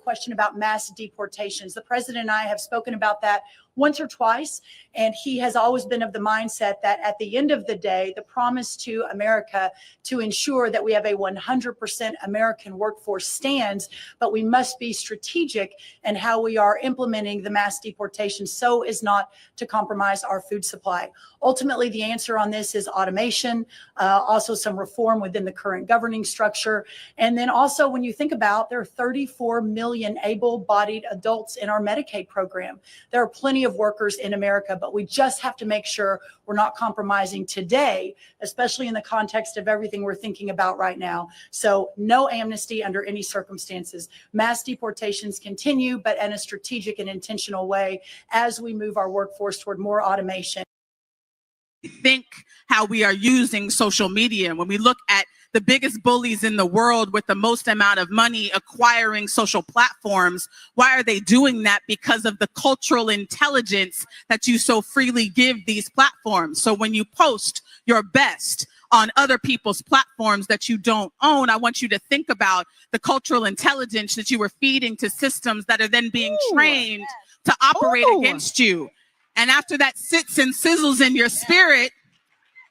question about mass deportations. The president and I have spoken about that once or twice, and he has always been of the mindset that at the end of the day, the promise to America to ensure that we have a 100% American workforce stands, but we must be strategic in how we are implementing the mass deportation so as not to compromise our food supply. Ultimately, the answer on this is automation, also some reform within the current governing structure. And then also, when you think about, there are 34 million able-bodied adults in our Medicaid program. There are plenty of workers in America, but we just have to make sure we're not compromising today, especially in the context of everything we're thinking about right now. So no amnesty under any circumstances. Mass deportations continue, but in a strategic and intentional way as we move our workforce toward more automation. Think how we are using social media. When we look at the biggest bullies in the world with the most amount of money acquiring social platforms, why are they doing that? Because of the cultural intelligence that you so freely give these platforms. So when you post your best on other people's platforms that you don't own, I want you to think about the cultural intelligence that you were feeding to systems that are then being trained to operate against you. And after that sits and sizzles in your spirit,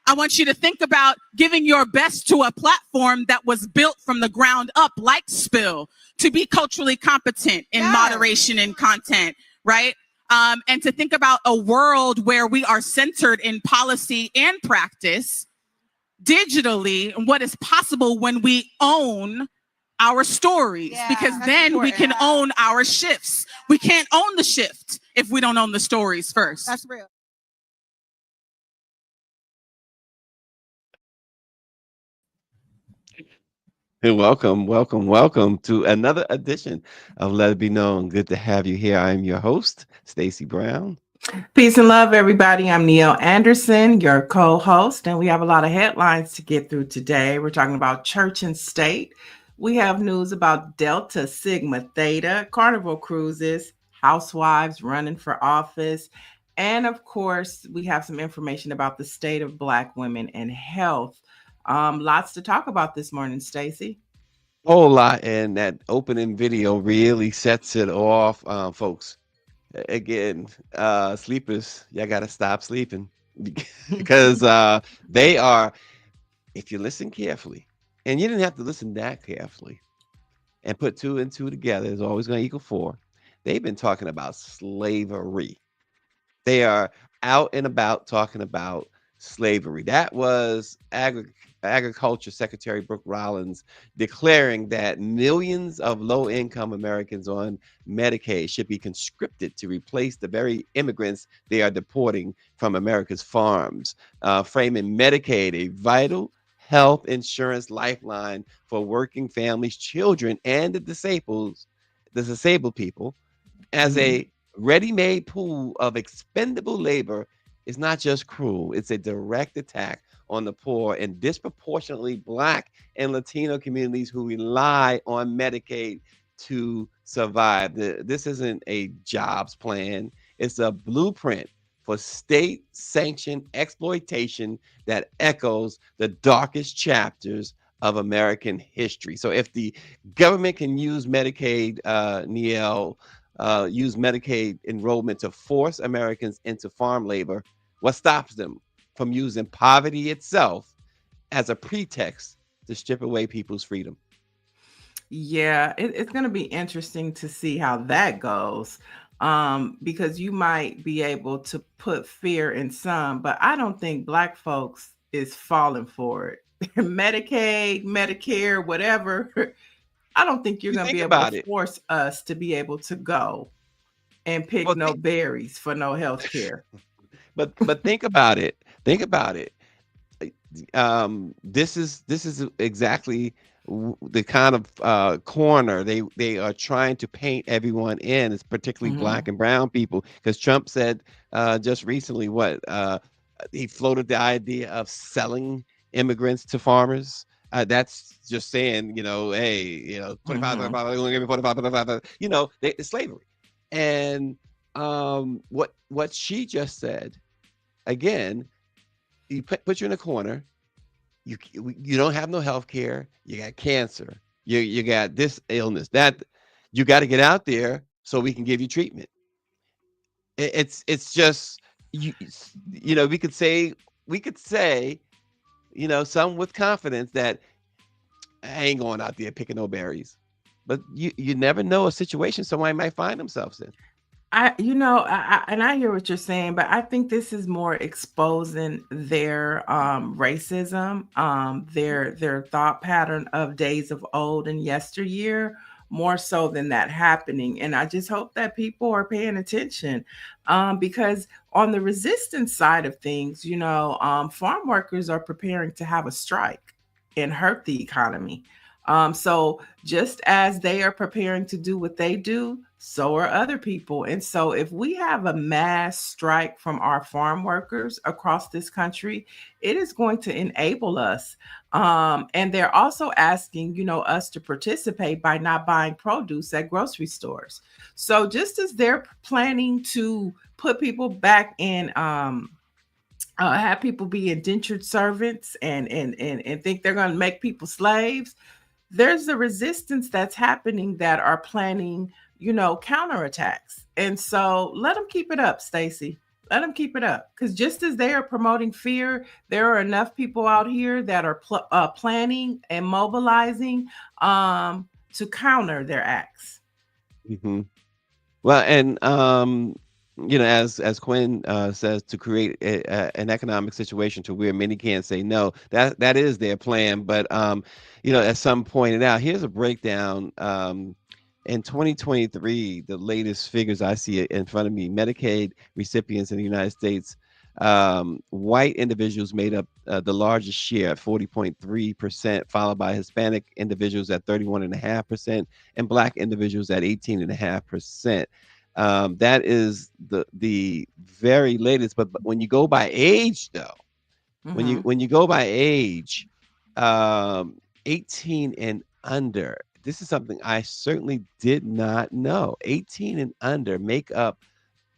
I want you to think about giving your best to a platform that was built from the ground up, like Spill, to be culturally competent in moderation and content, right? And to think about a world where we are centered in policy and practice digitally, and what is possible when we own our stories, because then we can own our shifts. We can't own the shift if we don't own the stories first. That's real. Hey, welcome to another edition of Let It Be Known. Good to have you here. I am your host, Stacy Brown. Peace and love, everybody. I'm Niele Anderson, your co-host, and we have a lot of headlines to get through today. We're talking about church and state. We have news about Delta Sigma Theta, Carnival Cruises, housewives running for office, and of course, we have some information about the state of Black women and health. Lots to talk about this morning, Stacy. Whole lot, and that opening video really sets it off, folks. Again, sleepers, y'all gotta stop sleeping because they are, if you listen carefully, and you didn't have to listen that carefully, and put 2 and 2 together, is always going to equal 4. They've been talking about slavery. They are out and about talking about slavery. That was Agriculture Secretary Brooke Rollins declaring that millions of low-income Americans on Medicaid should be conscripted to replace the very immigrants they are deporting from America's farms, framing Medicaid a vital health insurance lifeline for working families, children, and the disabled people as a ready-made pool of expendable labor. Is not just cruel, it's a direct attack on the poor and disproportionately Black and Latino communities who rely on Medicaid to survive. This isn't a jobs plan. It's a blueprint for state-sanctioned exploitation that echoes the darkest chapters of American history. So if the government can use Medicaid, Niele, use Medicaid enrollment to force Americans into farm labor, what stops them from using poverty itself as a pretext to strip away people's freedom? Yeah, it's going to be interesting to see how that goes, because you might be able to put fear in some, but I don't think Black folks is falling for it. Medicaid, Medicare, whatever. I don't think you're going to be able to force us to be able to go and pick no berries for no health care. But think about it. Think about it. This is exactly the kind of corner they are trying to paint everyone in. It's particularly Black and brown people, because Trump said just recently he floated the idea of selling immigrants to farmers. That's just saying, hey, 25, give me 45, it's slavery. And what she just said, again, he put you in a corner. You don't have no health care. You got cancer. You got this illness, that. You got to get out there so we can give you treatment. It's just you know, we could say some with confidence that I ain't going out there picking no berries. But you never know a situation somebody might find themselves in. I hear what you're saying, but I think this is more exposing their racism, their thought pattern of days of old and yesteryear, more so than that happening. And I just hope that people are paying attention, because on the resistance side of things, farm workers are preparing to have a strike and hurt the economy. So just as they are preparing to do what they do, so are other people. And so if we have a mass strike from our farm workers across this country, it is going to enable us. And they're also asking, us to participate by not buying produce at grocery stores. So just as they're planning to put people back in, have people be indentured servants and think they're going to make people slaves, there's the resistance that's happening that are planning, counterattacks. And so let them keep it up, Stacy. Let them keep it up. Because just as they are promoting fear, there are enough people out here that are planning and mobilizing to counter their acts. Mm-hmm. Well, and as Quinn says, to create an economic situation to where many can't say no. That is their plan. But as some pointed out, here's a breakdown. In 2023, the latest figures I see in front of me: Medicaid recipients in the United States, white individuals made up the largest share at 40.3%, followed by Hispanic individuals at 31.5%, and Black individuals at 18.5%. That is the very latest. But when you go by age, though, Mhm. when you go by age, 18 and under. This is something I certainly did not know. 18 and under make up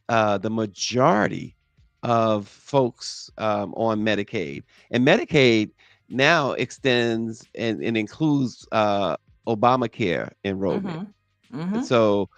the majority of folks on Medicaid. And Medicaid now extends and includes Obamacare enrollment. Mhm. So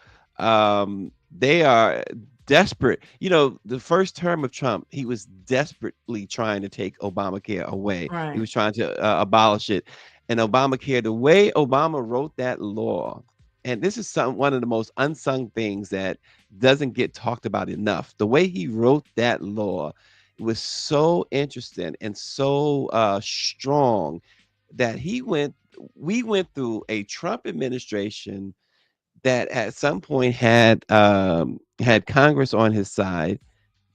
they are desperate. The first term of Trump, he was desperately trying to take Obamacare away. He Right. was trying to abolish it. And Obamacare, the way Obama wrote that law, and this is one of the most unsung things that doesn't get talked about enough. The way he wrote that law was so interesting and so strong that we went through a Trump administration that at some point had Congress on his side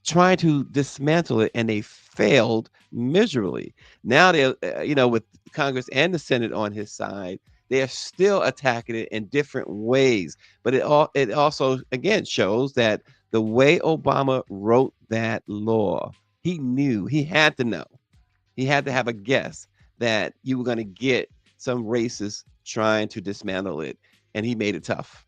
trying to dismantle it, and they failed miserably. Now they're with Congress and the Senate on his side, they are still attacking it in different ways. But it also again shows that the way Obama wrote that law, he knew, he had to know, he had to have a guess that you were going to get some racists trying to dismantle it, and he made it tough.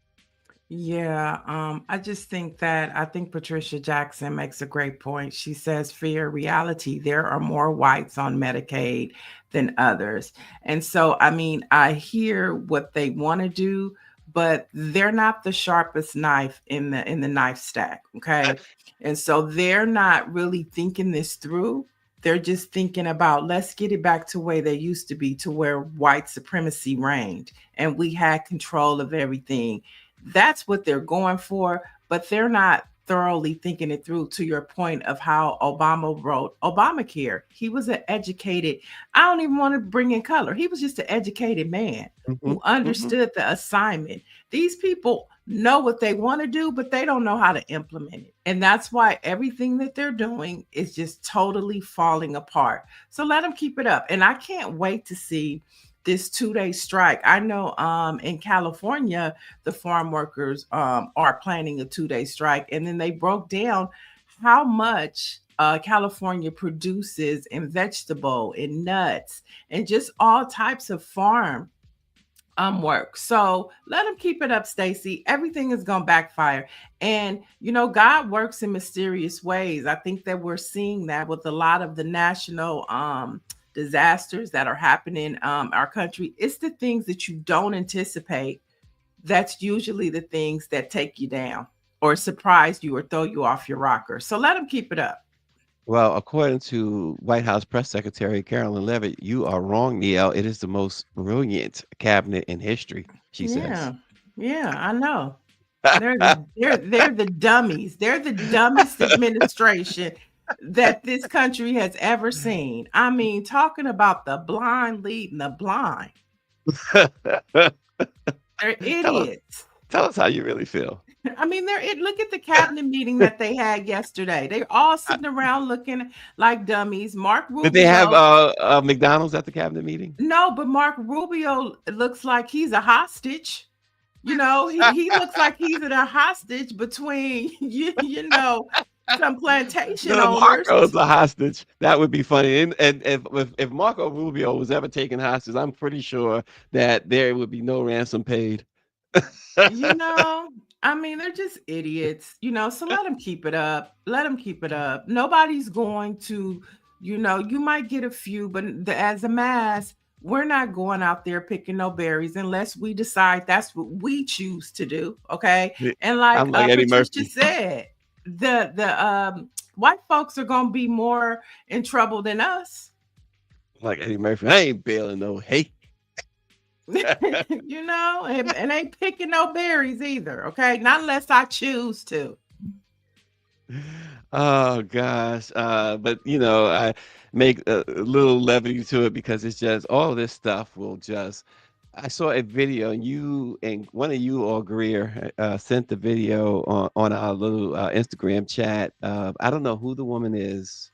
Yeah, I think Patricia Jackson makes a great point. She says, fear reality. There are more whites on Medicaid than others. And so, I hear what they want to do, but they're not the sharpest knife in the knife stack. Okay. And so they're not really thinking this through. They're just thinking about, let's get it back to where they used to be, to where white supremacy reigned and we had control of everything. That's what they're going for, but they're not thoroughly thinking it through, to your point of how Obama wrote Obamacare. He was an educated, I don't even want to bring in color. He was just an educated man who understood the assignment. These people know what they want to do, but they don't know how to implement it. And that's why everything that they're doing is just totally falling apart. So let them keep it up. And I can't wait to see this 2-day strike. I know in California, the farm workers are planning a 2-day strike. And then they broke down how much California produces in vegetable, in nuts, and just all types of farm work. So let them keep it up, Stacy. Everything is going to backfire. And, God works in mysterious ways. I think that we're seeing that with a lot of the national disasters that are happening in our country. It's the things that you don't anticipate that's usually the things that take you down or surprise you or throw you off your rocker. So let them keep it up. Well, according to White House Press Secretary Carolyn Levitt, you are wrong, Niele. It is the most brilliant cabinet in history, she says. Yeah. Yeah, I know. They're the dummies. They're the dumbest administration that this country has ever seen. I mean, talking about the blind leading the blind. They're tell us, idiots. tell us how you really feel. I mean, look at the cabinet meeting that they had yesterday. They're all sitting around looking like dummies. Mark Did they have Rubio. McDonald's at the cabinet meeting? No, but Mark Rubio looks like he's a hostage. You know, he looks like he's in a hostage between you know, some plantation No, owners. Marco's a hostage. That would be funny. And if Marco Rubio was ever taken hostage, I'm pretty sure that there would be no ransom paid. You know, I mean, they're just idiots, you know, so let them keep it up. Let them keep it up. Nobody's going to, you know, you might get a few, but as a mass, we're not going out there picking no berries unless we decide that's what we choose to do. Okay. Yeah, And like, I'm like Eddie Patricia Murphy. said, the white folks are going to be more in trouble than us. Like Eddie Murphy. I ain't bailing no hate. You know, and ain't picking no berries either. Okay. Not unless I choose to. Oh gosh. But you know, I make a little levity to it because it's just all this stuff will just I saw a video and you and one of you or Greer sent the video on our little Instagram chat. I don't know who the woman is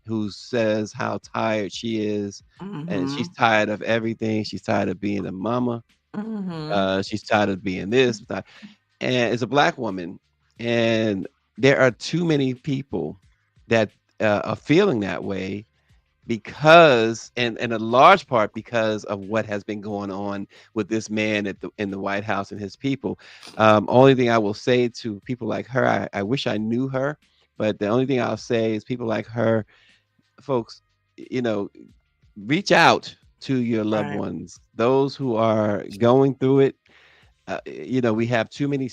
who says how tired she is and she's tired of everything. She's tired of being a mama. She's tired of being this. And it's a Black woman. And there are too many people that are feeling that way because, and a large part because of what has been going on with this man in the White House and his people. Only thing I will say to people like her, I wish I knew her, but the only thing I'll say is people like her, folks, you know, reach out to your loved Right. ones, those who are going through it. You know, we have too many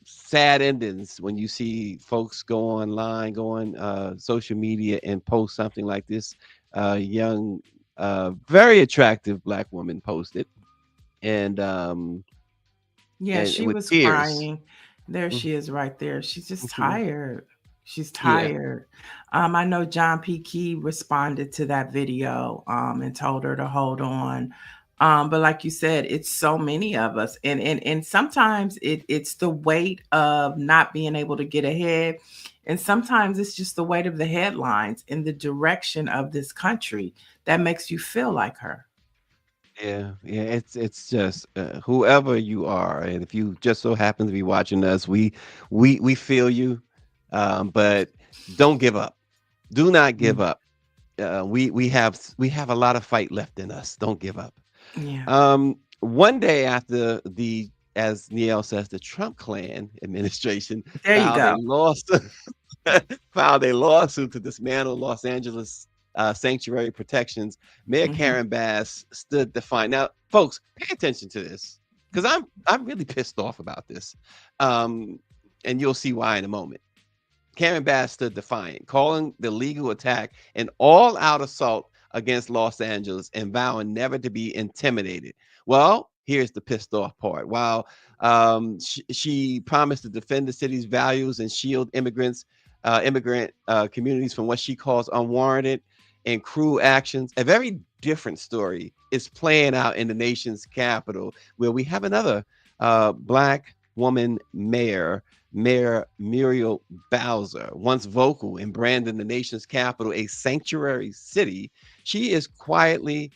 sad endings when you see folks go online, go on social media and post something like this. Young, very attractive Black woman posted, and Yeah, she with was tears. crying. There Mhm, she is right there. She's just mhm. tired. She's Yeah, tired. I know John P. Key responded to that video and told her to hold on. But like you said, it's so many of us. And sometimes it's the weight of not being able to get ahead. And sometimes it's just the weight of the headlines and the direction of this country that makes you feel like her. yeah. It's just whoever you are, and if you just so happen to be watching us, we feel you, but don't give up. Do not give Mm. up. We have a lot of fight left in us. Don't give up. Yeah. One day after as Niele says, the Trump clan administration There you filed a go. lawsuit, filed a lawsuit to dismantle Los Angeles sanctuary protections. Mayor Mhm. Karen Bass stood defiant. Now, folks, pay attention to this because I'm really pissed off about this, and you'll see why in a moment. Karen Bass stood defiant, calling the legal attack an all-out assault against Los Angeles and vowing never to be intimidated. Well, here's the pissed off part. While she promised to defend the city's values and shield immigrant communities from what she calls unwarranted and cruel actions, a very different story is playing out in the nation's capital, where we have another Black woman mayor, Mayor Muriel Bowser, once vocal in branding the nation's capital a sanctuary city. She is quietly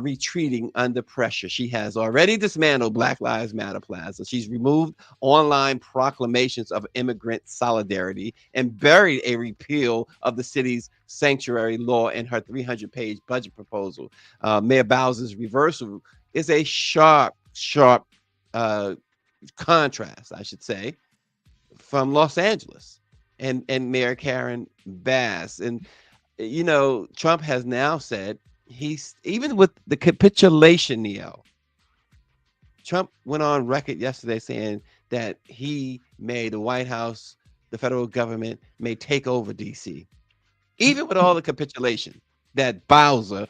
retreating under pressure. She has already dismantled Black Lives Matter Plaza. She's removed online proclamations of immigrant solidarity and buried a repeal of the city's sanctuary law in her 300-page budget proposal. Mayor Bowser's reversal is a sharp contrast, I should say, from Los Angeles and Mayor Karen Bass. And you know, Trump has now said he's even with the capitulation, Niele, Trump went on record yesterday saying that he made the White House, the federal government may take over DC. Even with all the capitulation that Bowser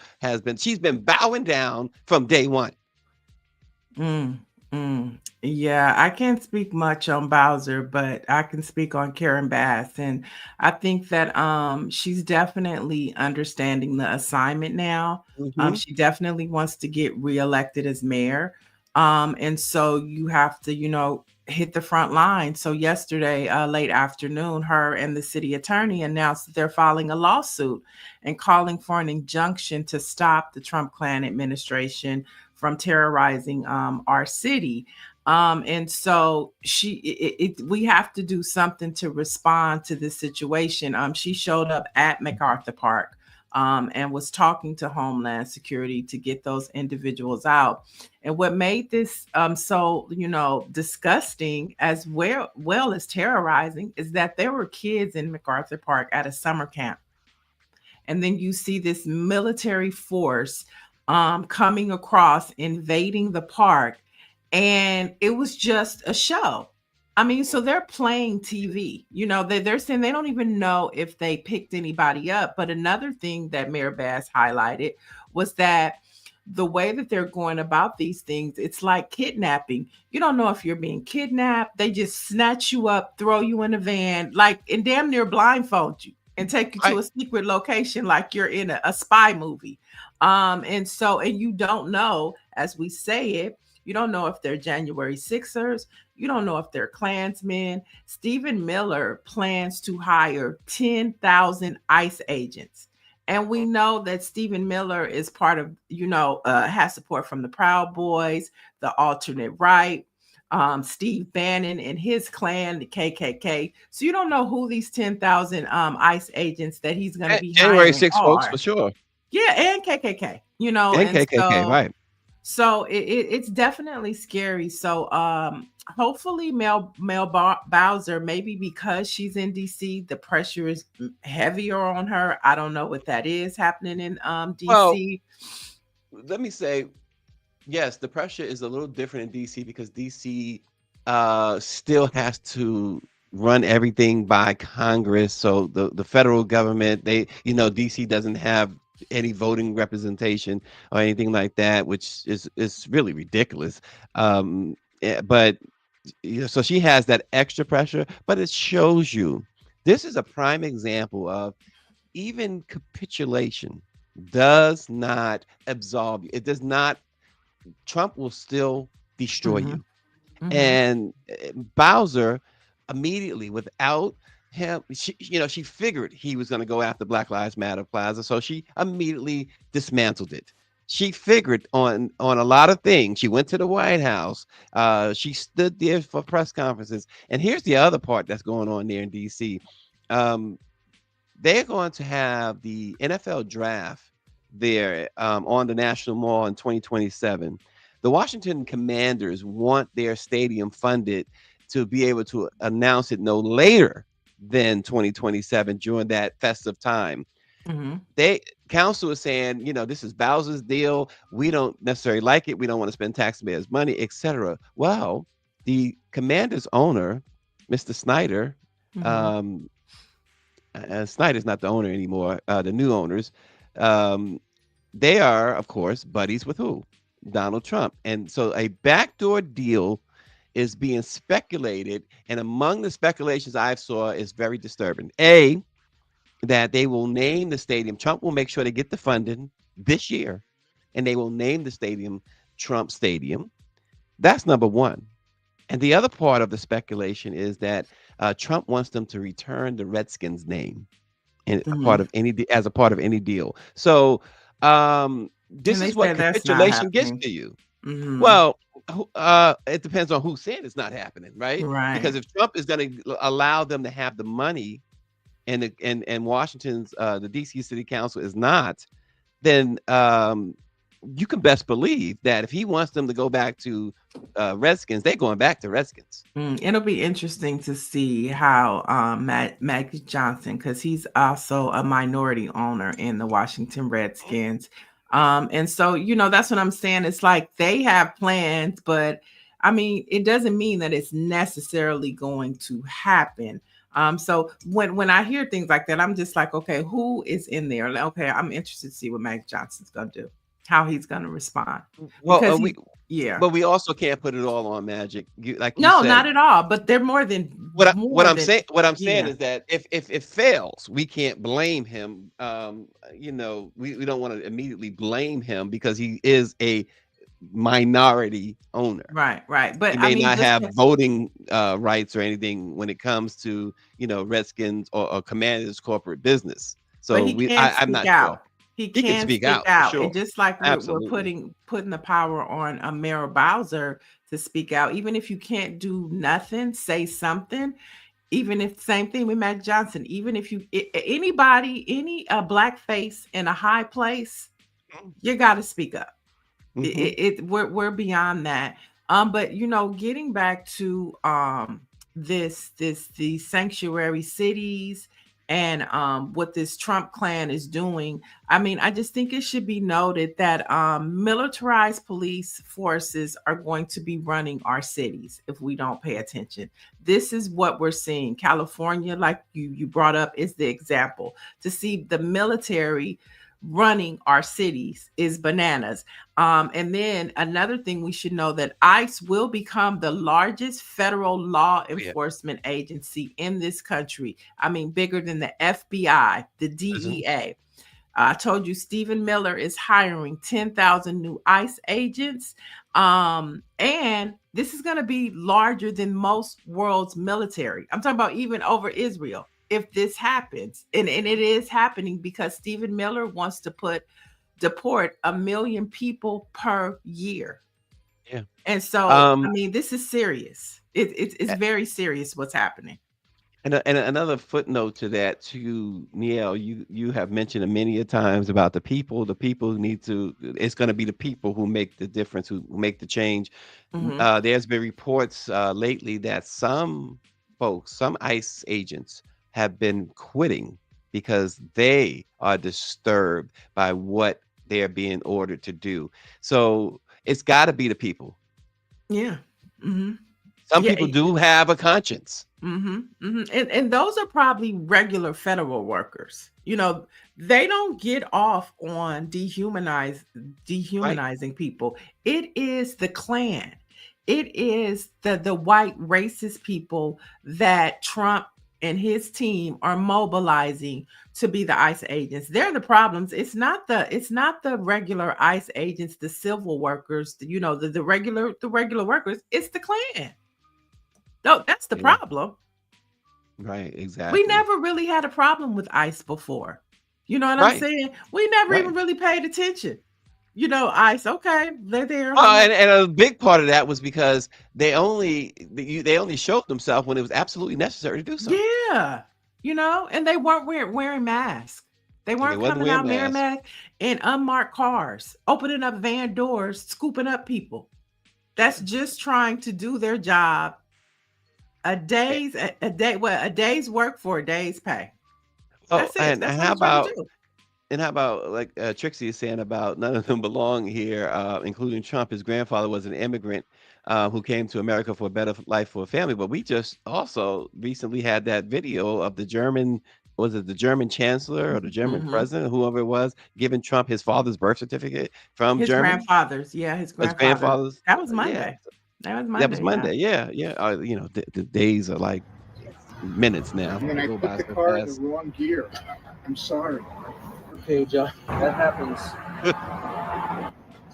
she's been bowing down from day one. Mm, yeah, I can't speak much on Bowser, but I can speak on Karen Bass. And I think that she's definitely understanding the assignment now. Mm-hmm. She definitely wants to get reelected as mayor. And so you have to, hit the front line. So yesterday, late afternoon, her and the city attorney announced that they're filing a lawsuit and calling for an injunction to stop the Trump Klan administration from terrorizing our city. And so we have to do something to respond to this situation. She showed up at MacArthur Park and was talking to Homeland Security to get those individuals out. And what made this so, disgusting as well as terrorizing is that there were kids in MacArthur Park at a summer camp. And then you see this military force coming across, invading the park, and it was just a show. I mean, so they're playing TV. They're saying they don't even know if they picked anybody up. But another thing that Mayor Bass highlighted was that the way that they're going about these things, it's like kidnapping. You don't know if you're being kidnapped. They just snatch you up, throw you in a van, and damn near blindfold you and take you to a secret location like you're in a spy movie. And you don't know, as we say it, you don't know if they're January 6ers. You don't know if they're Klansmen. Stephen Miller plans to hire 10,000 ICE agents. And we know that Stephen Miller is part of, has support from the Proud Boys, the alternate right, Steve Bannon and his clan, the KKK. So you don't know who these 10,000 ICE agents that he's going to be January hiring 6th, folks, for sure. Yeah, and KKK, and KKK, right. So it's definitely scary. So hopefully Mel Bowser, maybe because she's in DC, the pressure is heavier on her. I don't know what that is happening in DC. Well, let me say, yes, the pressure is a little different in DC because DC still has to run everything by Congress. So the federal government, DC doesn't have any voting representation or anything like that, which is really ridiculous. But so she has that extra pressure, but it shows you this is a prime example of even capitulation does not absolve you. It does not. Trump will still destroy you. And Bowser immediately, without him, she figured he was going to go after Black Lives Matter Plaza, so she immediately dismantled it. She figured on a lot of things. She went to the White House. She stood there for press conferences. And here's the other part that's going on there in DC. They're going to have the NFL draft there on the National Mall in 2027. The Washington Commanders want their stadium funded to be able to announce it no later than 2027 during that festive time. Council is saying, this is Bowser's deal. We don't necessarily like it. We don't want to spend taxpayers' money, etc. Well, the Commanders owner, Mr. Snyder, Snyder's not the owner anymore. The new owners, they are, of course, buddies with who? Donald Trump. And so a backdoor deal is being speculated. And among the speculations I saw is very disturbing. That they will name the stadium. Trump will make sure they get the funding this year, and they will name the stadium Trump Stadium. That's number one. And the other part of the speculation is that Trump wants them to return the Redskins name as a part of any deal. So this is what capitulation gets to you. Well, it depends on who's saying it's not happening, right? Because if Trump is going to allow them to have the money, and Washington's the DC City Council is not, then you can best believe that if he wants them to go back to Redskins, they're going back to Redskins. It'll be interesting to see how Magic Johnson, because he's also a minority owner in the Washington Redskins, And so, that's what I'm saying. It's like they have plans, but I mean, it doesn't mean that it's necessarily going to happen. So when I hear things like that, I'm just like, okay, who is in there? Okay, I'm interested to see what Mac Johnson's going to do, how he's going to respond. Well, Because but we also can't put it all on Magic. Like you no, said, not at all. But they're more than what I'm than, saying, yeah. is that if it fails, we can't blame him. We don't want to immediately blame him because he is a minority owner. Right. But He I may mean, not just have voting rights or anything when it comes to Redskins or Commanders corporate business. but So he can I'm speak not sure. out. He He can can speak speak out for out. sure. And just like we're Absolutely. putting the power on Mayor Bowser to speak out, even if you can't do nothing, say something. Even if same thing with Mac Johnson, even if anybody, any black face in a high place, you got to speak up. We're beyond that. But getting back to the sanctuary cities and what this Trump clan is doing. I mean, I just think it should be noted that militarized police forces are going to be running our cities if we don't pay attention. This is what we're seeing. California, like you brought up, is the example. To see the military running our cities is bananas. And then another thing we should know that ICE will become the largest federal law enforcement agency in this country. I mean, bigger than the FBI, the DEA. I told you Stephen Miller is hiring 10,000 new ICE agents. And this is going to be larger than most world's military. I'm talking about even over Israel. If this happens, and it is happening because Stephen Miller wants to deport 1 million people per year. Yeah. And so, I mean, this is serious. It's very serious what's happening. And another footnote to that, too, Niele, you have mentioned many a times about the people. The people need to. It's going to be the people who make the difference, who make the change. There's been reports lately that some folks, some ICE agents, have been quitting because they are disturbed by what they're being ordered to do. So it's got to be the people. Yeah. Some people do have a conscience. And those are probably regular federal workers. They don't get off on dehumanizing people. It is the Klan. It is the white racist people that Trump and his team are mobilizing to be the ICE agents. They're the problems. It's not the regular ICE agents, the civil workers, the regular workers. It's the Klan. No, that's the problem. Right, exactly. We never really had a problem with ICE before. You know what I'm saying? We never even really paid attention. ICE, okay, they're there. And a big part of that was because they only showed themselves when it was absolutely necessary to do so. Yeah, and they weren't wearing masks. They weren't coming out wearing masks in unmarked cars, opening up van doors, scooping up people. That's just trying to do their job. A day's work for a day's pay. That's it. And how about like Trixie is saying about none of them belong here, including Trump. His grandfather was an immigrant who came to America for a better life for a family. But we just also recently had that video of the German chancellor or the German president, whoever it was, giving Trump his father's birth certificate from his Germany. Grandfather's. Yeah, his grandfather's. That was Monday. That was Monday. Yeah. The days are like minutes now. And then I put the car in the wrong gear. I'm sorry. Okay, Joe. That happens.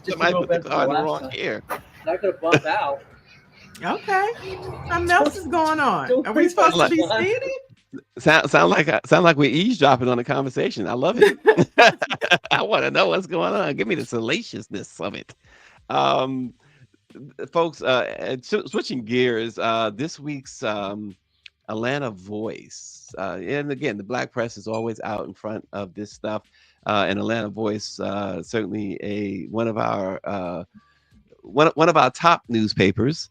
Somebody put the car in the wrong gear. Not gonna bump out. Okay. Something else is going on. Are we supposed to be seeing it? Sound like we're eavesdropping on the conversation. I love it. I want to know what's going on. Give me the salaciousness of it. Folks, switching gears, this week's Atlanta Voice, and again, the Black Press is always out in front of this stuff, and Atlanta Voice, certainly one of our top newspapers.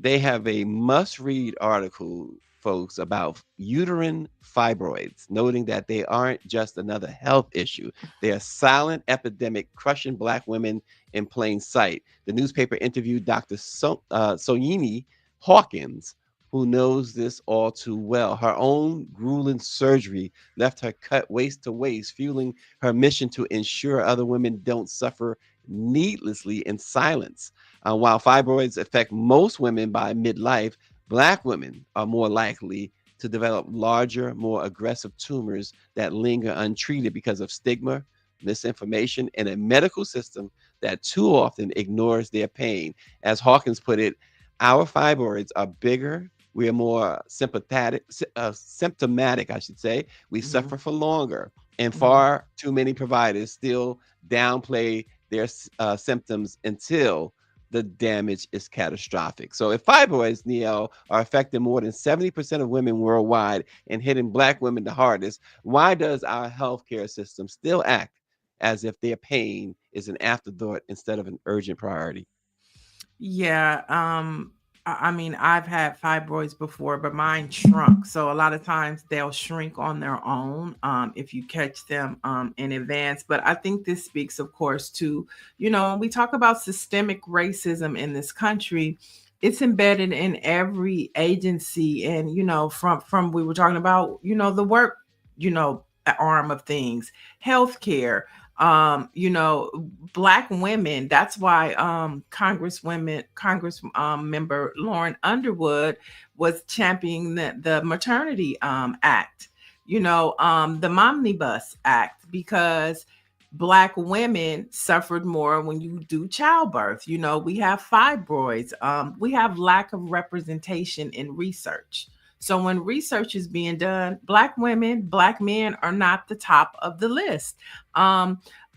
They have a must-read article folks about uterine fibroids, noting that they aren't just another health issue. They're a silent epidemic crushing Black women in plain sight. The newspaper interviewed Dr. Soyini Hawkins, who knows this all too well. Her own grueling surgery left her cut waist to waist, fueling her mission to ensure other women don't suffer needlessly in silence. While fibroids affect most women by midlife, Black women are more likely to develop larger, more aggressive tumors that linger untreated because of stigma, misinformation, and a medical system that too often ignores their pain. As Hawkins put it, our fibroids are bigger. We are more symptomatic, I should say. We suffer for longer, and far too many providers still downplay their symptoms until the damage is catastrophic. So if fibroids, Niele, are affecting more than 70% of women worldwide and hitting Black women the hardest, why does our healthcare system still act as if their pain is an afterthought instead of an urgent priority? Yeah. I mean, I've had fibroids before, but mine shrunk. So a lot of times they'll shrink on their own if you catch them in advance. But I think this speaks, of course, to, when we talk about systemic racism in this country, it's embedded in every agency. And, from we were talking about, the work, arm of things, healthcare, Black women. That's why Congress member Lauren Underwood was championing the Maternity Act, the Momnibus Act, because Black women suffered more when you do childbirth. We have fibroids. We have lack of representation in research. So when research is being done, Black women, Black men are not the top of the list. A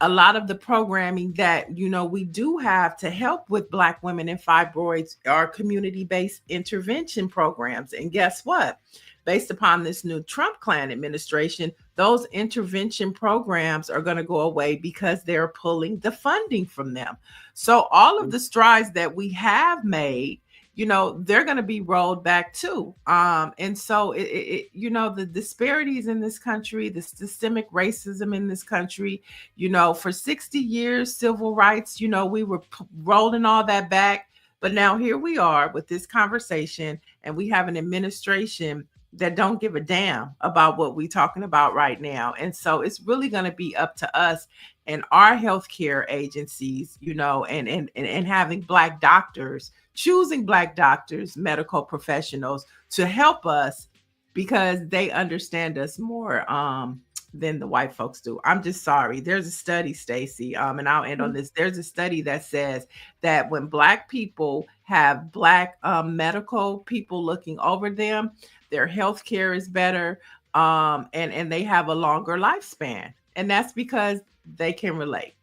lot of the programming that, we do have to help with Black women and fibroids are community-based intervention programs. And guess what? Based upon this new Trump Klan administration, those intervention programs are going to go away because they're pulling the funding from them. So all of the strides that we have made, they're going to be rolled back too. And so, the disparities in this country, the systemic racism in this country, for 60 years, civil rights, we were rolling all that back. But now here we are with this conversation, and we have an administration that don't give a damn about what we're talking about right now. And so it's really going to be up to us and our healthcare agencies, and having Black doctors, choosing Black doctors, medical professionals to help us, because they understand us more than the white folks do. I'm just sorry. There's a study, Stacy, and I'll end on this. There's a study that says that when Black people have Black medical people looking over them, their health care is better, and they have a longer lifespan. And that's because they can relate.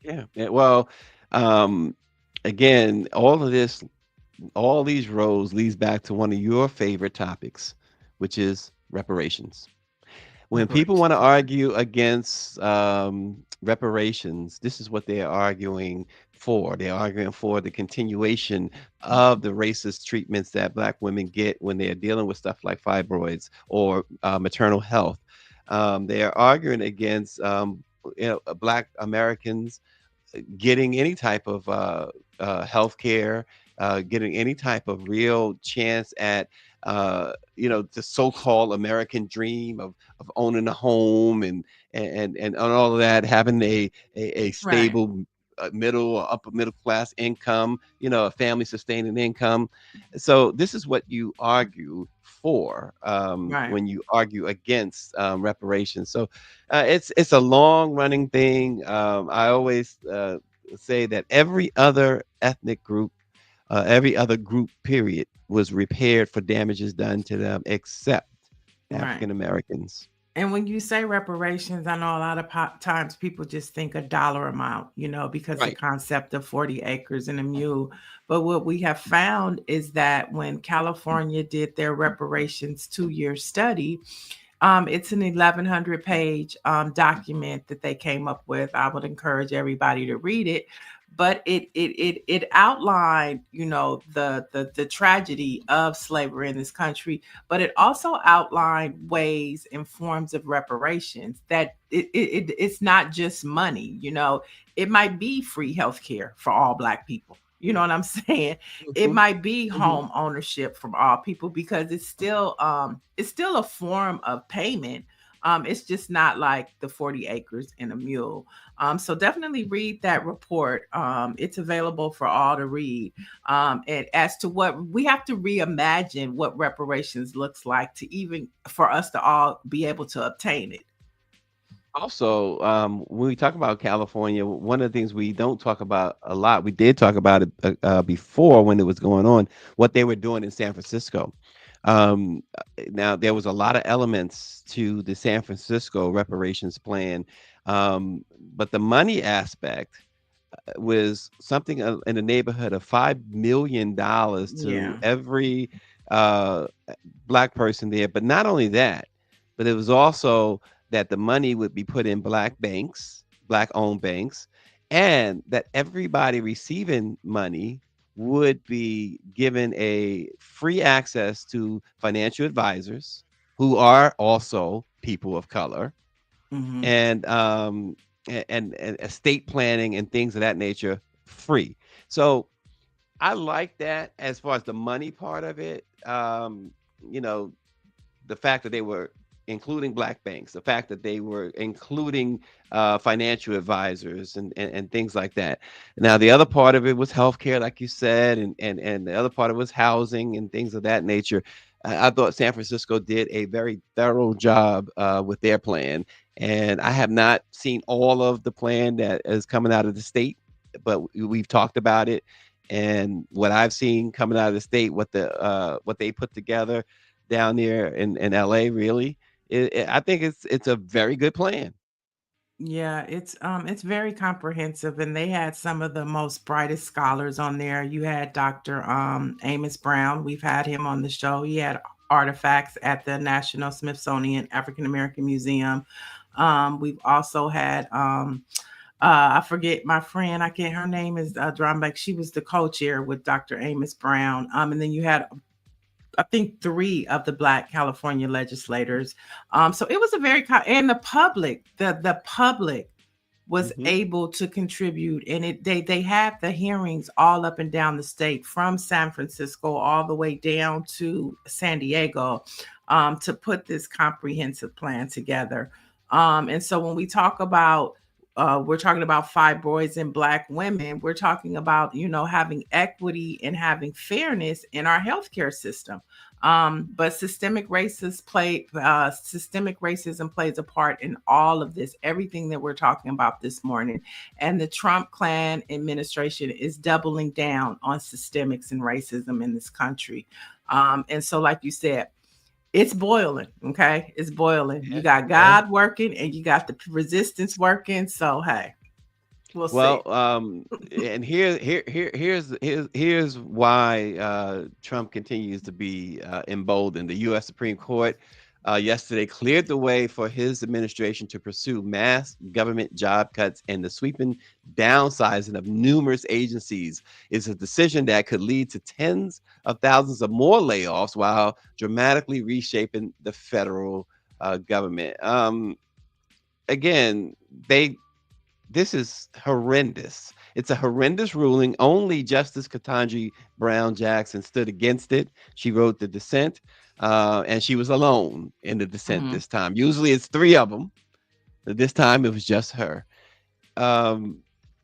Yeah. Well, again, all these roads leads back to one of your favorite topics, which is reparations. When people want to argue against reparations, this is what they're arguing for. They're arguing for the continuation of the racist treatments that Black women get when they're dealing with stuff like fibroids or maternal health. They're arguing against Black Americans getting any type of health care, getting any type of real chance at the so-called American dream of owning a home and all of that, having a stable middle or upper middle class income, a family sustaining income. So this is what you argue for when you argue against reparations. So it's a long running thing. I always say that every other ethnic group, every other group period, was repaired for damages done to them except African Americans. And when you say reparations, I know a lot of times people just think a dollar amount, because the concept of 40 acres and a mule. But what we have found is that when California did their reparations 2-year study, it's an 1,100-page document that they came up with. I would encourage everybody to read it. but it outlined, you know, the tragedy of slavery in this country, but it also outlined ways and forms of reparations that it's not just money. You know, it might be free healthcare for all Black people. You know what I'm saying? It Mhm, might be mhm. home ownership from all people, because it's still a form of payment. It's just not like the 40 acres and a mule. So definitely read that report. It's available for all to read. And as to what we have to reimagine what reparations looks like to even for us to all be able to obtain it. Also, when we talk about California, one of the things we don't talk about a lot, we did talk about it before when it was going on, what they were doing in San Francisco. Now, there was a lot of elements to the San Francisco reparations plan, but the money aspect was something in the neighborhood of $5 million to Yeah. every uh, Black person there. But not only that, but it was also that the money would be put in Black banks, Black owned banks, and that everybody receiving money would be given a free access to financial advisors who are also people of color, Hmm. and and estate planning and things of that nature free. So I like that as far as the money part of it. You know, the fact that they were including Black banks, the fact that they were including financial advisors and things like that. Now, the other part of it was healthcare, like you said, and the other part of it was housing and things of that nature. I thought San Francisco did a very thorough job with their plan, and I have not seen all of the plan that is coming out of the state, but we've talked about it. And what I've seen coming out of the state, what they put together down there in LA, really, I think it's a very good plan. Yeah, it's very comprehensive, and they had some of the most brightest scholars on there. You had Dr. Amos Brown. We've had him on the show. He had artifacts at the National Smithsonian African American Museum. We've also had I forget my friend, I can't, her name is Drumbeck. She was the co-chair with Dr. Amos Brown. And then you had I think three of the Black California legislators. So it was a very and the public was Hmm. able to contribute, and they had the hearings all up and down the state, from San Francisco all the way down to San Diego, to put this comprehensive plan together. And so when we talk about we're talking about fibroids in Black women, we're talking about, you know, having equity and having fairness in our healthcare system. But systemic racism plays a part in all of this, everything that we're talking about this morning. And the Trump Klan administration is doubling down on systemics and racism in this country. And so, like you said, it's boiling. Okay, it's boiling. You Yeah, got yeah. God working, and you got the resistance working. So hey, we'll see. Well, and here's why Trump continues to be emboldened. The U.S. Supreme Court yesterday cleared the way for his administration to pursue mass government job cuts and the sweeping downsizing of numerous agencies. It's a decision that could lead to tens of thousands of more layoffs while dramatically reshaping the federal government. Again, they this is horrendous. It's a horrendous ruling. Only Justice Ketanji Brown Jackson stood against it. She wrote the dissent, and she was alone in the dissent Mhm. this time. Usually it's three of them, but this time it was just her. Um,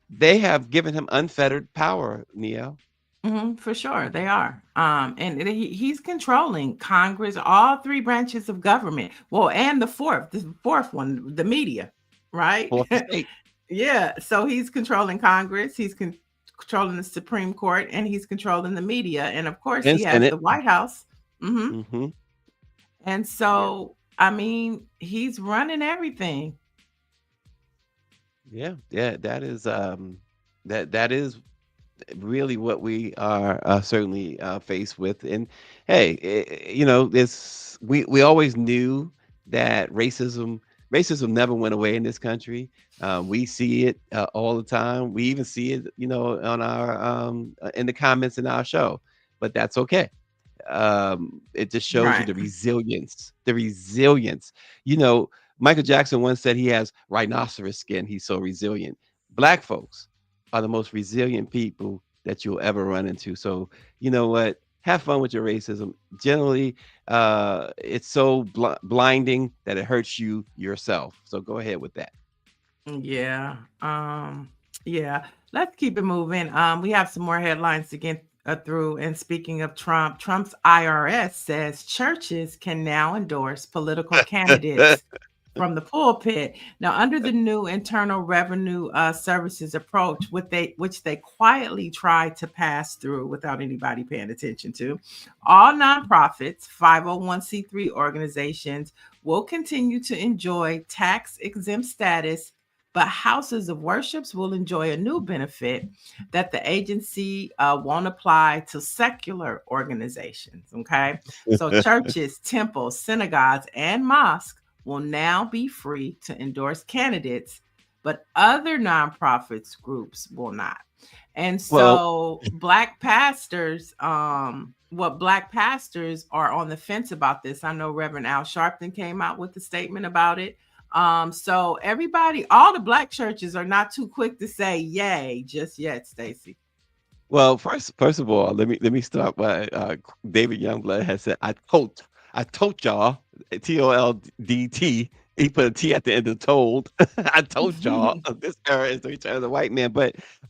they have given him unfettered power, Neo. For sure, they are. And he's controlling Congress, all three branches of government. Well, and the fourth one, the media, right? Fourth estate. Yeah. So he's controlling Congress. He's controlling the Supreme Court, and he's controlling the media, and of course, And he has the Senate. White House. Hmm. Hmm. And Yeah. so, I mean, he's running everything. Yeah. Yeah. That is really what we are certainly faced with. And hey, you know, this we always knew that racism racism never went away in this country. We see it all the time. We even see it, on our in the comments in our show. But that's okay. It just shows you Right. the resilience. The resilience. You know, Michael Jackson once said he has rhinoceros skin. He's so resilient. Black folks are the most resilient people that you'll ever run into. So you know what? Have fun with your racism. Generally, it's so blinding that it hurts you yourself. So go ahead with that. Yeah. Yeah. Let's keep it moving. We have some more headlines to get through. And speaking of Trump, Trump's IRS says churches can now endorse political candidates from the pulpit. Now, under the new Internal Revenue Services approach, which they quietly tried to pass through without anybody paying attention to, all nonprofits, 501c3 organizations will continue to enjoy tax-exempt status, but houses of worships will enjoy a new benefit that the agency won't apply to secular organizations. Okay. So churches, temples, synagogues, and mosques will now be free to endorse candidates, but other nonprofits groups will not. And Well, so black pastors, black pastors are on the fence about this. I know Reverend Al Sharpton came out with a statement about it. So everybody, all the black churches are not too quick to say yay just yet, Stacy. Well, first of all, let me start by David Youngblood has said, I told y'all, TOLDT. He put a T at the end of told. I told y'all this era is the return of the white man.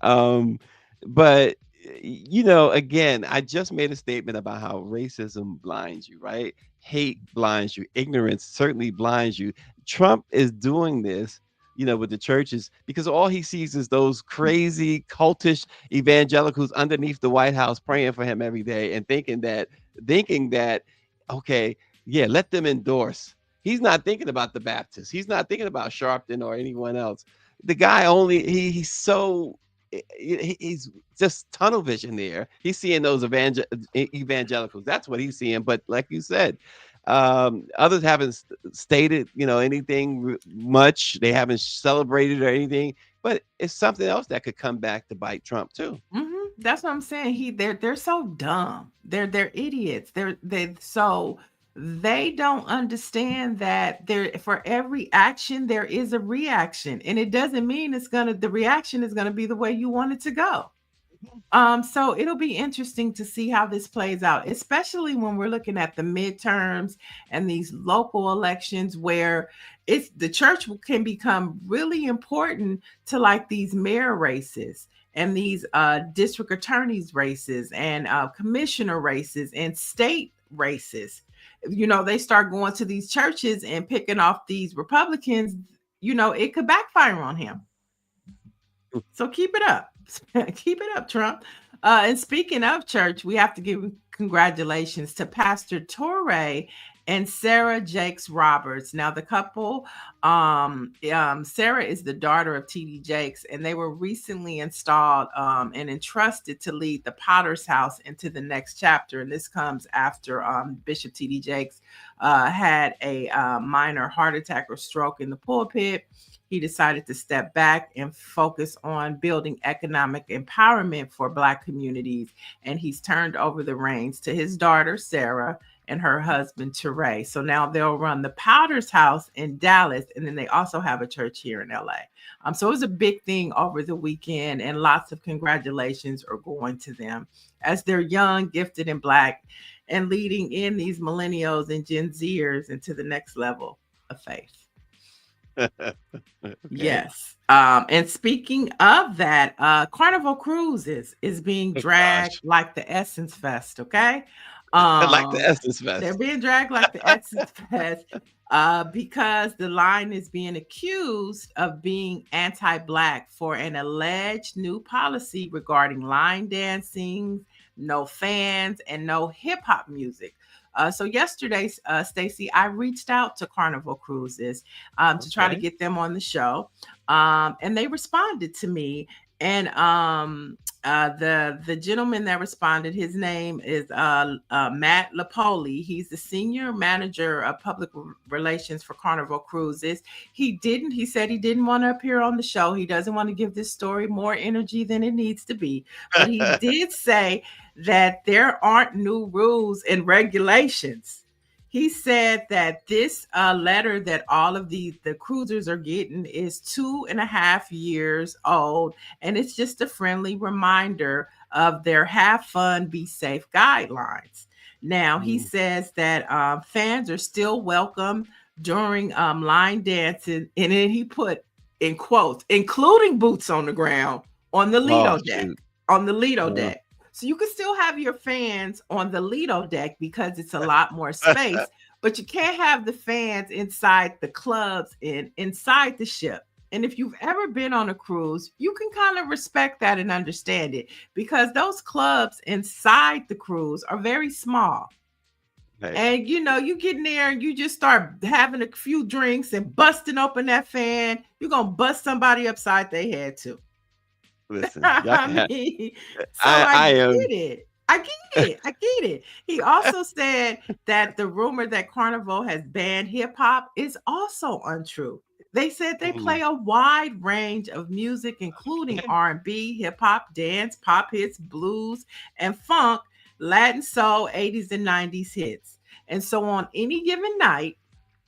Um, but again, I just made a statement about how racism blinds you, right? Hate blinds you, ignorance certainly blinds you. Trump is doing this, with the churches because all he sees is those crazy cultish evangelicals underneath the White House praying for him every day and thinking that, okay, yeah, let them endorse. He's not thinking about the Baptists. He's not thinking about Sharpton or anyone else. The guy only he's so he's just tunnel vision there. He's seeing those evangelicals. That's what he's seeing. But like you said, others haven't stated, anything much. They haven't celebrated or anything. But it's something else that could come back to bite Trump too. That's what I'm saying. They're so dumb. They're idiots. They don't understand that there for every action there is a reaction, and it doesn't mean the reaction is gonna be the way you want it to go. So it'll be interesting to see how this plays out, especially when we're looking at the midterms and these local elections where the church can become really important to like these mayor races and these district attorneys races and commissioner races and state races. They start going to these churches and picking off these Republicans, it could backfire on him. So keep it up. Keep it up, Trump. And speaking of church, we have to give congratulations to Pastor Torrey and Sarah Jakes Roberts. Now, the couple, Sarah is the daughter of T.D. Jakes, and they were recently installed and entrusted to lead the Potter's House into the next chapter. And this comes after Bishop T.D. Jakes had a minor heart attack or stroke in the pulpit. He decided to step back and focus on building economic empowerment for Black communities. And he's turned over the reins to his daughter, Sarah, and her husband, Teray. So now they'll run the Potter's House in Dallas, and then they also have a church here in LA. So it was a big thing over the weekend, and lots of congratulations are going to them as they're young, gifted, and Black, and leading in these millennials and Gen Zers into the next level of faith. Okay. Yes. And speaking of that, Carnival Cruises is being dragged like the Essence Fest. Okay. Like the Essence Fest. They're being dragged like the Essence Fest because the line is being accused of being anti-Black for an alleged new policy regarding line dancing, no fans, and no hip hop music. So yesterday, Stacy, I reached out to Carnival Cruises to try to get them on the show, and they responded to me. And The gentleman that responded, his name is Matt Lapoli. He's the senior manager of public relations for Carnival Cruises. He said he didn't want to appear on the show. He doesn't want to give this story more energy than it needs to be. But he did say that there aren't new rules and regulations. He said that this letter that all of the cruisers are getting is 2.5 years old, and it's just a friendly reminder of their have fun, be safe guidelines. Now, he says that fans are still welcome during line dancing, and then he put in quotes, including boots on the ground on the Lido deck. Shoot. On the Lido deck. So you can still have your fans on the Lido deck because it's a lot more space, but you can't have the fans inside the clubs and inside the ship. And if you've ever been on a cruise, you can kind of respect that and understand it, because those clubs inside the cruise are very small. Right. And you get in there and you just start having a few drinks and busting open that fan, you're going to bust somebody upside their head too. Listen, I get it. He also said that the rumor that Carnival has banned hip hop is also untrue. They said they play a wide range of music, including R&B, hip hop, dance, pop hits, blues, and funk, Latin soul, 80s and 90s hits. And so on any given night,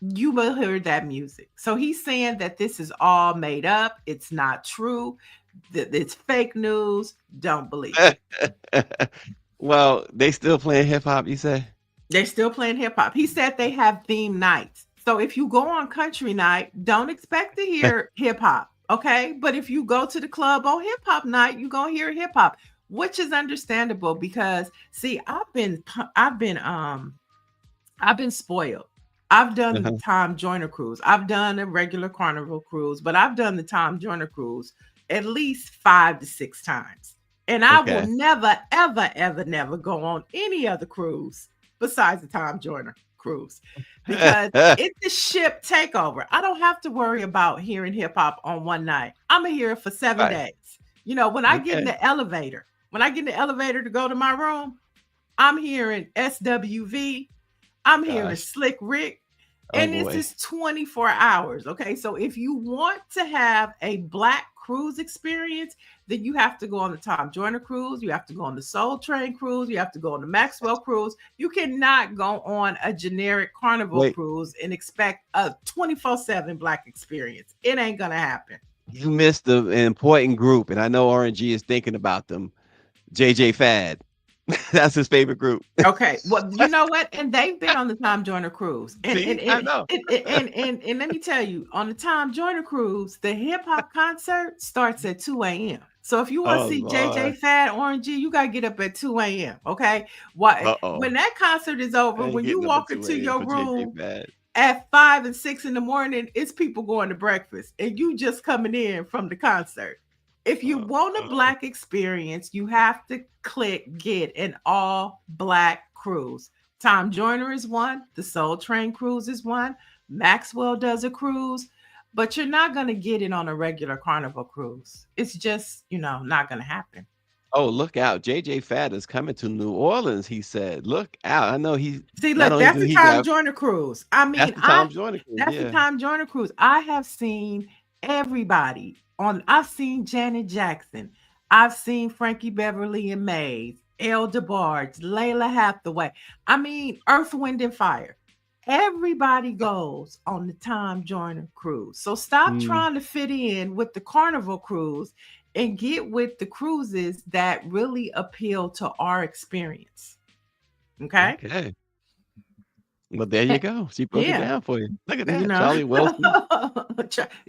you will hear that music. So he's saying that this is all made up. It's not true. It's fake news. Don't believe it. Well, they still playing hip hop, you say? They're still playing hip hop. He said they have theme nights. So if you go on country night, don't expect to hear hip hop. Okay. But if you go to the club on hip hop night, you're going to hear hip hop, which is understandable because see, I've been spoiled. I've done the Tom Joyner cruise. I've done a regular Carnival cruise, but I've done the Tom Joyner cruise at least 5 to 6 times. And I will never, ever, ever, never go on any other cruise besides the Tom Joyner cruise because it's a ship takeover. I don't have to worry about hearing hip hop on one night. I'm going to hear it for 7 days. When I get in the elevator, to go to my room, I'm hearing SWV. I'm hearing Slick Rick. And this is 24 hours. Okay. So if you want to have a Black cruise experience, then you have to go on the Tom Joyner cruise. You have to go on the Soul Train cruise. You have to go on the Maxwell cruise. You cannot go on a generic Carnival cruise and expect a 24/7 Black experience. It ain't going to happen. You missed an important group, and I know RNG is thinking about them. JJ Fad. That's his favorite group. Okay. Well, you know what? And they've been on the Tom Joyner cruise. And I know. And let me tell you, on the Tom Joyner cruise, the hip hop concert starts at 2 a.m. So if you want to see JJ Fad, RNG, you got to get up at 2 a.m. Okay. When that concert is over, when you walk into your room at 5 and 6 in the morning, it's people going to breakfast and you just coming in from the concert. If you want a Black experience, you have to get an all Black cruise. Tom Joyner is one. The Soul Train cruise is one. Maxwell does a cruise, but you're not going to get it on a regular Carnival cruise. It's just, not going to happen. Oh, look out. JJ Fad is coming to New Orleans, he said. Look out. I know he... See, look, that's the Tom Joyner cruise. I mean, that's the Tom Joyner cruise. That's the Tom Joyner cruise. I have seen everybody I've seen Janet Jackson. I've seen Frankie Beverly and Mays, Elle DeBarge, Layla Hathaway. I mean, Earth, Wind, and Fire. Everybody goes on the Tom Joyner cruise. So stop trying to fit in with the Carnival cruise and get with the cruises that really appeal to our experience. Okay? Okay. Well, there you go. She broke it down for you. Look at that. Charlie Wilson.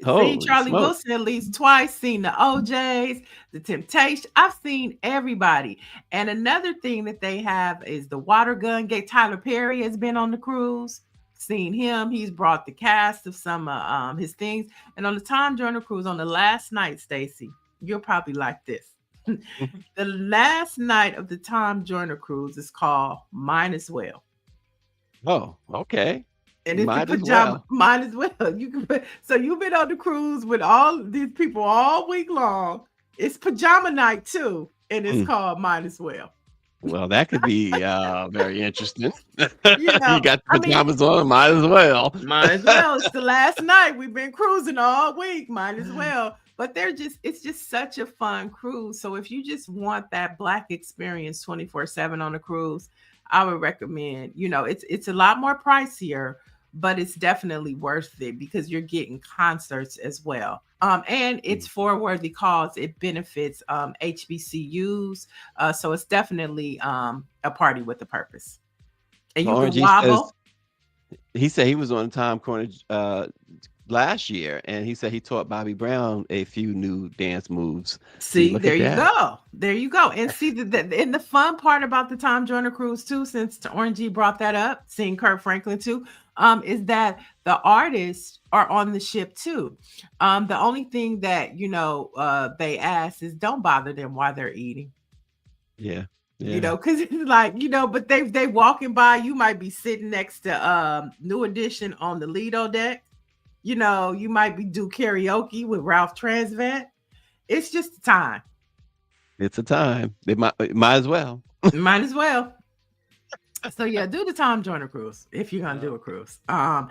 Seen Charlie Wilson at least twice, seen the OJs, the Temptations. I've seen everybody. And another thing that they have is the water gun gate. Tyler Perry has been on the cruise. Seen him. He's brought the cast of some of his things. And on the Tom Joyner cruise on the last night, Stacy, you'll probably like this. The last night of the Tom Joyner cruise is called Mine as Well. Oh, okay. And it's the pajama. Might as well. So you've been on the cruise with all these people all week long. It's pajama night too. and it's called Might As Well. Well, that could be very interesting. You know, You got I the mean, pajamas on, might as well. might as well. It's the last night. We've been cruising all week. Might as well. But it's just such a fun cruise. So if you just want that Black experience 24/7 on a cruise, I would recommend, it's a lot more pricier, but it's definitely worth it because you're getting concerts as well. And it's for a worthy cause. It benefits HBCUs. So it's definitely a party with a purpose. And you can RG wobble. he said he was on Time Corner last year, and he said he taught Bobby Brown a few new dance moves. See, look there at you that. go. There you go. And see, and the fun part about the Tom Joyner cruise too, since Orange brought that up, seeing Kurt Franklin too, is that the artists are on the ship too. The only thing that they ask is don't bother them while they're eating. Yeah. Because it's like, but they walking by, you might be sitting next to New Edition on the Lido deck. You might be do karaoke with Ralph Transvant. It's just a time. It's a time. They might as well. Might as well. So yeah, do the Tom Joyner cruise if you're gonna do a cruise. And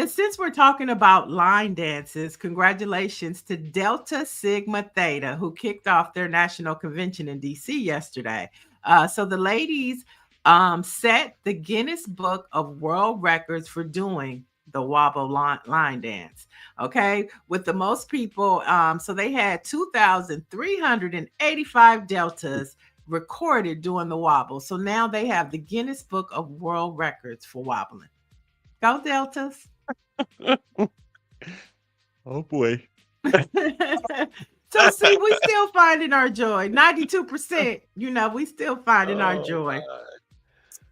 since we're talking about line dances, congratulations to Delta Sigma Theta, who kicked off their national convention in DC yesterday. So the ladies set the Guinness Book of World Records for doing the wobble line dance. Okay, with the most people. So they had 2,385 deltas recorded doing the wobble. So now they have the Guinness Book of World Records for wobbling. Go Deltas. Oh boy. So see, we still finding our joy. 92%, we still finding our joy.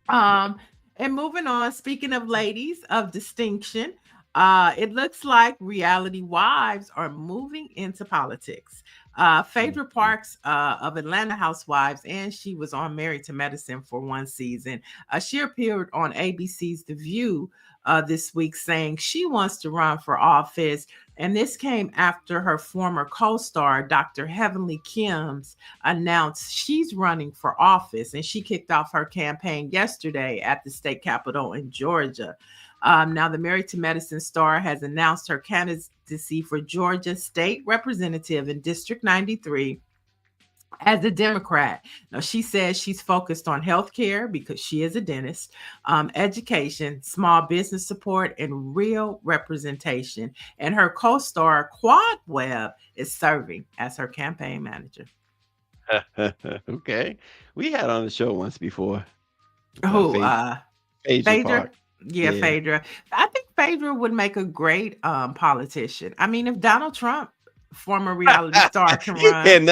And moving on, speaking of ladies of distinction, it looks like reality wives are moving into politics. Phaedra Parks of Atlanta Housewives, and she was on Married to Medicine for one season. She appeared on ABC's The View this week saying she wants to run for office. And this came after her former co-star, Dr. Heavenly Kims, announced she's running for office. And she kicked off her campaign yesterday at the state capitol in Georgia. Now, the Married to Medicine star has announced her candidacy for Georgia State Representative in District 93 as a Democrat. Now, she says she's focused on healthcare because she is a dentist, education, small business support, and real representation. And her co-star, Quad Webb, is serving as her campaign manager. Okay. We had on the show once before. Who? Phaedra. Yeah, Phaedra. I think Phaedra would make a great politician. I mean, if Donald Trump, former reality star, can run.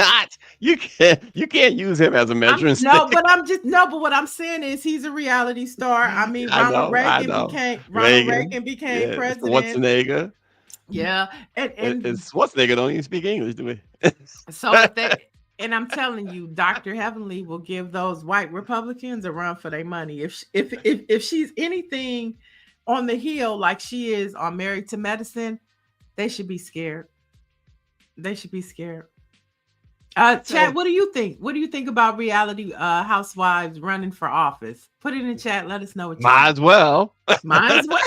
You can't use him as a measuring stick. But what I'm saying is he's a reality star. I mean, Ronald Reagan became president. Schwarzenegger. Yeah. And Schwarzenegger don't even speak English, do we? And I'm telling you, Dr. Heavenly will give those white Republicans a run for their money. If she's anything on the hill like she is on Married to Medicine, they should be scared. They should be scared. Chat, what do you think? What do you think about reality housewives running for office? Put it in the chat. Let us know what you Might as well. Might as well.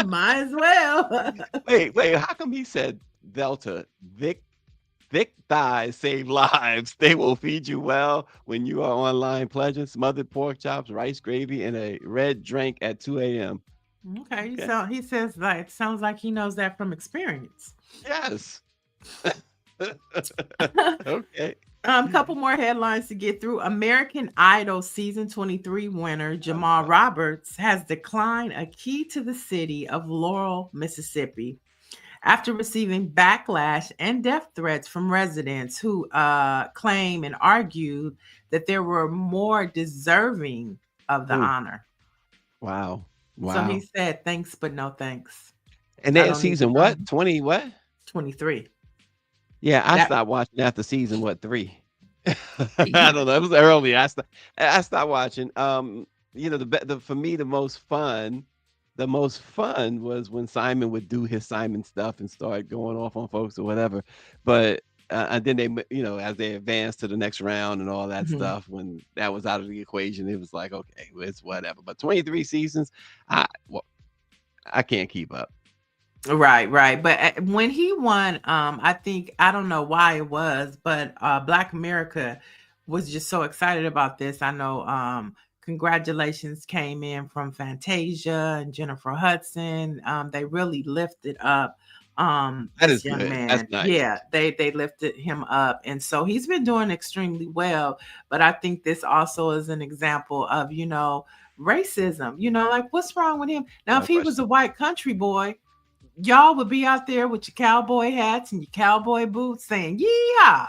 Might as well. Wait. How come he said Delta? Thick thighs save lives. They will feed you well when you are online pledging smothered pork chops, rice gravy, and a red drink at 2 a.m. Okay. So he says it sounds like he knows that from experience. Yes. Okay. Couple more headlines to get through. American Idol season 23 winner Jamal Roberts has declined a key to the city of Laurel, Mississippi, after receiving backlash and death threats from residents who claim and argued that there were more deserving of the honor. Wow. So he said, thanks, but no thanks. And then season what? 20 what? 23. Yeah, I stopped watching after season 3. I don't know. It was early. I stopped watching. For me, the most fun was when Simon would do his Simon stuff and start going off on folks or whatever. But and then they, as they advanced to the next round and all that Mhm. stuff, when that was out of the equation, it was like, okay, well, it's whatever. But 23 seasons, I can't keep up. Right, right. But when he won, I think, I don't know why it was, but Black America was just so excited about this. I know congratulations came in from Fantasia and Jennifer Hudson. They really lifted up That this is young good. That's man. nice. Yeah, they lifted him up. And so he's been doing extremely well. But I think this also is an example of, racism. Like, what's wrong with him? Now, No if he was a question. white country boy, y'all would be out there with your cowboy hats and your cowboy boots saying, "Yeehaw."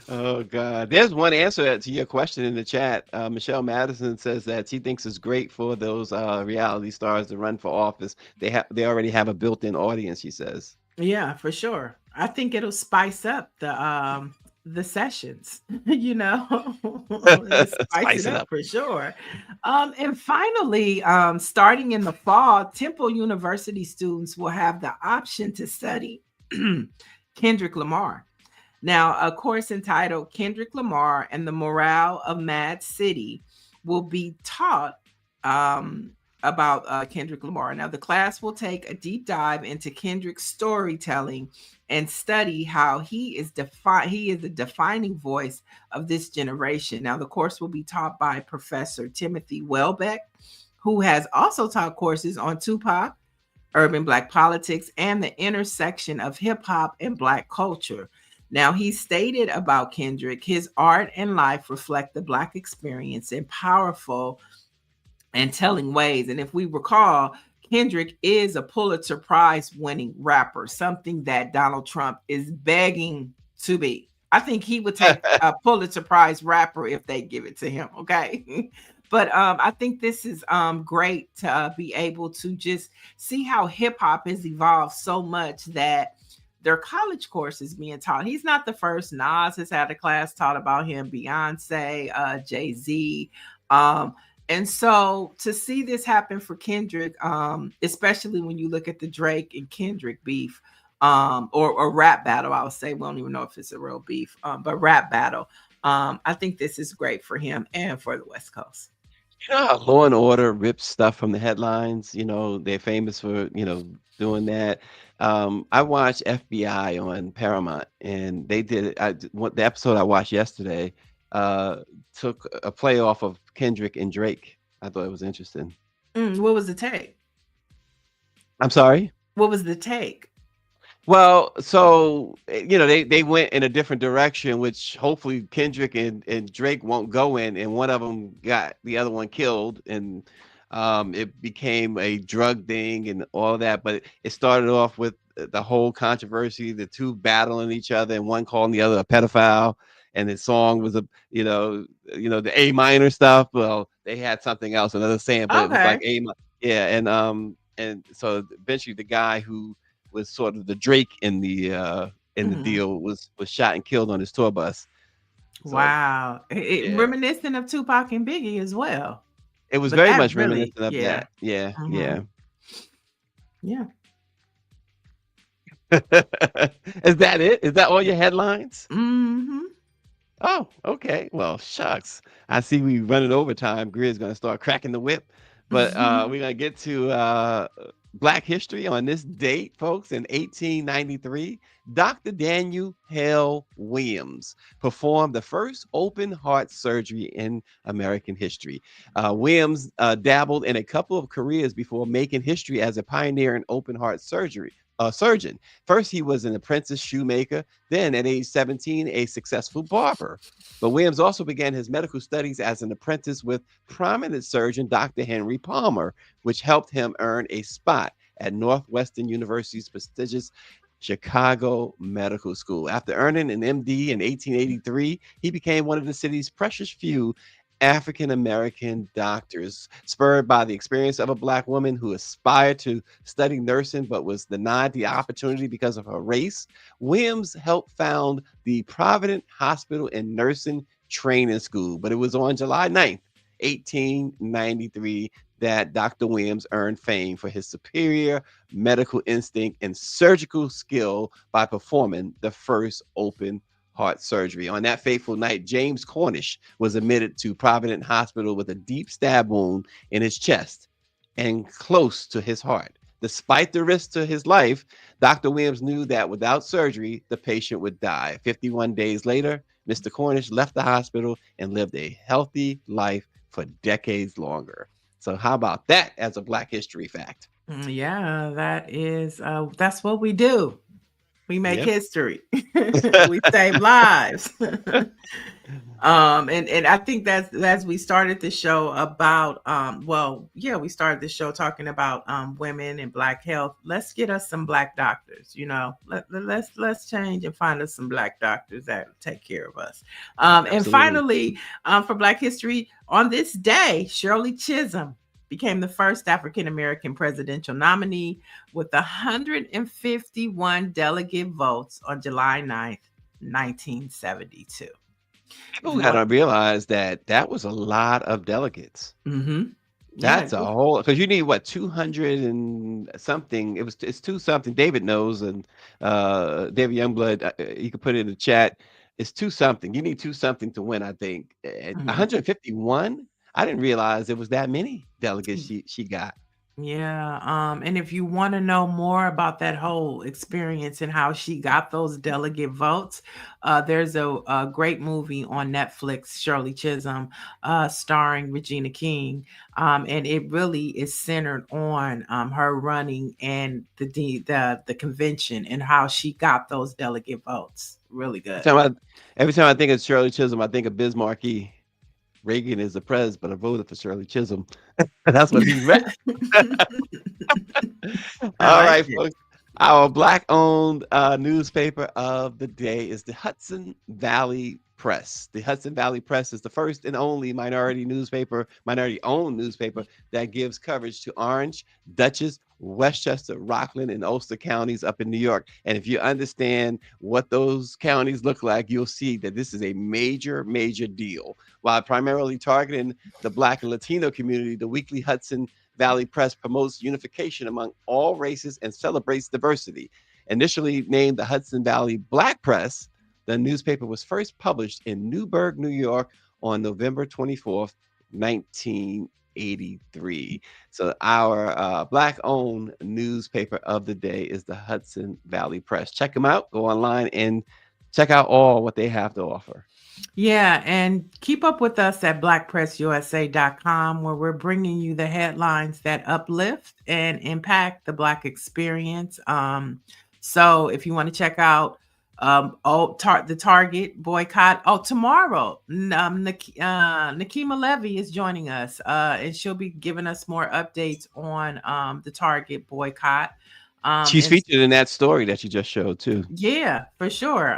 Oh God. There's one answer to your question in the chat. Michelle Madison says that she thinks it's great for those reality stars to run for office. They already have a built-in audience, she says. Yeah, for sure. I think it'll spice up the sessions, It'll spice it Spice it up up. for sure. And finally, starting in the fall, Temple University students will have the option to study Kendrick Lamar. Now, a course entitled Kendrick Lamar and the Morale of Mad City will be taught about Kendrick Lamar. Now, the class will take a deep dive into Kendrick's storytelling and study how he is the defining voice of this generation. Now, the course will be taught by Professor Timothy Welbeck, who has also taught courses on Tupac, urban Black politics, and the intersection of hip hop and Black culture. Now, he stated about Kendrick, his art and life reflect the Black experience in powerful and telling ways. And if we recall, Kendrick is a Pulitzer Prize winning rapper, something that Donald Trump is begging to be. I think he would take a Pulitzer Prize rapper if they give it to him. Okay. But I think this is great to be able to just see how hip hop has evolved so much that their college courses being taught. He's not the first. Nas has had a class taught about him, Beyonce, Jay-Z. And so to see this happen for Kendrick, especially when you look at the Drake and Kendrick beef, or rap battle, I would say, we don't even know if it's a real beef, but rap battle. I think this is great for him and for the West Coast. You know how Law and Order rips stuff from the headlines? They're famous for, doing that. I watched FBI on Paramount, and they did the episode I watched yesterday took a play off of Kendrick and Drake. I thought it was interesting. What was the take? I'm sorry? What was the take? Well, so they went in a different direction, which hopefully Kendrick and Drake won't go in, and one of them got the other one killed, and it became a drug thing and all that. But it started off with the whole controversy, the two battling each other, and one calling the other a pedophile, and the song was the A minor stuff. Well, they had something else, another saying, but it was like Okay. yeah, and so eventually the guy who was sort of the Drake in the deal was shot and killed on his tour bus. So, Wow. yeah, Reminiscent of Tupac and Biggie as well. it was But very that much really, reminiscent of yeah. that. Yeah, yeah. Yeah. Is that it? Is that all your headlines? Mm-hmm. Oh, okay. Well, shucks. I see we running overtime. Grid's gonna start cracking the whip. But we're gonna get to Black history on this date, folks. In 1893, Dr. Daniel Hale Williams performed the first open heart surgery in American history. Williams dabbled in a couple of careers before making history as a pioneer in open heart surgery. Surgeon. First, he was an apprentice shoemaker. Then, at age 17, a successful barber. But Williams also began his medical studies as an apprentice with prominent surgeon Dr. Henry Palmer, which helped him earn a spot at Northwestern University's prestigious Chicago Medical School. After earning an MD in 1883, he became one of the city's precious few African-American doctors, spurred by the experience of a Black woman who aspired to study nursing but was denied the opportunity because of her race. Williams helped found the Providence Hospital and Nursing Training School, but it was on July 9th, 1893, that Dr. Williams earned fame for his superior medical instinct and surgical skill by performing the first open heart surgery. On that fateful night, James Cornish was admitted to Providence Hospital with a deep stab wound in his chest and close to his heart. Despite the risk to his life, Dr. Williams knew that without surgery, the patient would die. 51 days later, Mr. Cornish left the hospital and lived a healthy life for decades longer. So how about that as a Black history fact? Yeah, that is that's what we do. We make Yep. history. We save lives. And I think that's as we started the show about we started the show talking about women and Black health. Let's get us some Black doctors, let's change and find us some Black doctors that take care of us. And Absolutely. finally, for Black history, on this day, Shirley Chisholm became the first African-American presidential nominee with 151 delegate votes on July 9th, 1972. People got to realize that that was a lot of delegates. Mm-hmm. That's a whole, because you need what, 200 and something. It's two something. David knows, and David Youngblood, you can put it in the chat. It's two something. You need two something to win, I think. And 151. I didn't realize it was that many delegates she got. Yeah. And if you want to know more about that whole experience and how she got those delegate votes, there's a great movie on Netflix, Shirley Chisholm, starring Regina King. And it really is centered on her running and the convention and how she got those delegate votes. Really good. Every time I think of Shirley Chisholm, I think of Bismarcky. Reagan is the president, but I voted for Shirley Chisholm. That's what he read. All right, folks. Our Black-owned newspaper of the day is the Hudson Valley Press. The Hudson Valley Press is the first and only minority-owned newspaper that gives coverage to Orange, Dutchess, Westchester, Rockland, and Ulster counties up in New York. And if you understand what those counties look like, you'll see that this is a major, major deal. While primarily targeting the Black and Latino community, the weekly Hudson Valley Press promotes unification among all races and celebrates diversity. Initially named the Hudson Valley BlackPress, the newspaper was first published in Newburgh, New York on November 24th, 1983. So our Black-owned newspaper of the day is the Hudson Valley Press. Check them out. Go online and check out all what they have to offer. Yeah, and keep up with us at BlackPressUSA.com, where we're bringing you the headlines that uplift and impact the Black experience. So if you want to check out the Target boycott, tomorrow, Nakima Levy is joining us, and she'll be giving us more updates on the Target boycott. She's featured in that story that you just showed too. Yeah, for sure.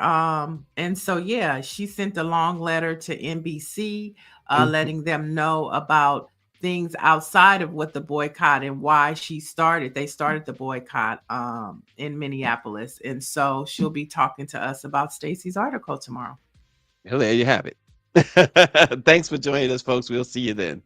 And so, she sent a long letter to NBC, letting them know about things outside of what the boycott and why they started the boycott in Minneapolis. And so she'll be talking to us about Stacy's article tomorrow. Well, there you have it. Thanks for joining us, folks. We'll see you then.